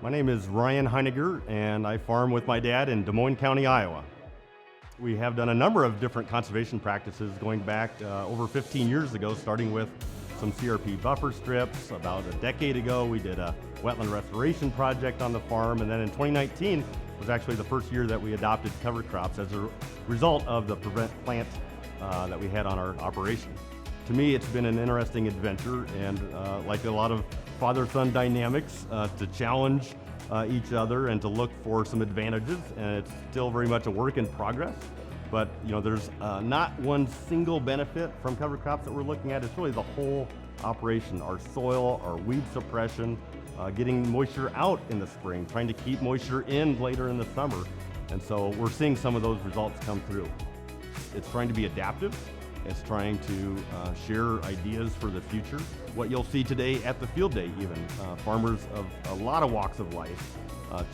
My name is Ryan Heiniger, and I farm with my dad in Des Moines County, Iowa. We have done a number of different conservation practices going back over 15 years ago, starting with some CRP buffer strips. About a decade ago, we did a wetland restoration project on the farm, and then in 2019 was actually the first year that we adopted cover crops as a result of the prevent plant that we had on our operation. To me, it's been an interesting adventure, and like a lot of father-son dynamics, to challenge each other and to look for some advantages. And it's still very much a work in progress. But there's not one single benefit from cover crops that we're looking at. It's really the whole operation: our soil, our weed suppression, getting moisture out in the spring, trying to keep moisture in later in the summer. And so we're seeing some of those results come through. It's trying to be adaptive. It's trying to share ideas for the future. What you'll see today at the field day even, farmers of a lot of walks of life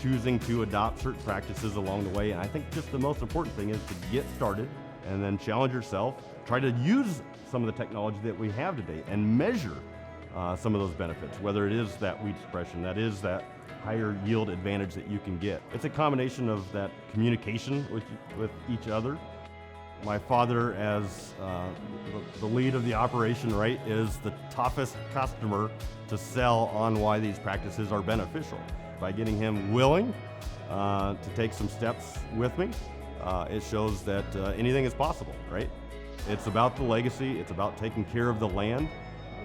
choosing to adopt certain practices along the way. And I think just the most important thing is to get started and then challenge yourself. Try to use some of the technology that we have today and measure some of those benefits, whether it is that weed suppression, that is that higher yield advantage that you can get. It's a combination of that communication with each other. My father, as the lead of the operation, right, is the toughest customer to sell on why these practices are beneficial. By getting him willing to take some steps with me, it shows that anything is possible, right? It's about the legacy, it's about taking care of the land,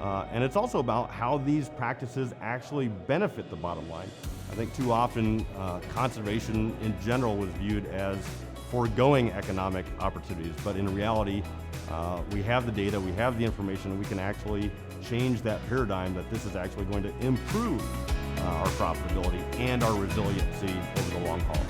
and it's also about how these practices actually benefit the bottom line. I think too often conservation in general was viewed as foregoing economic opportunities, but in reality, we have the data, we have the information, and we can actually change that paradigm that this is actually going to improve our profitability and our resiliency over the long haul.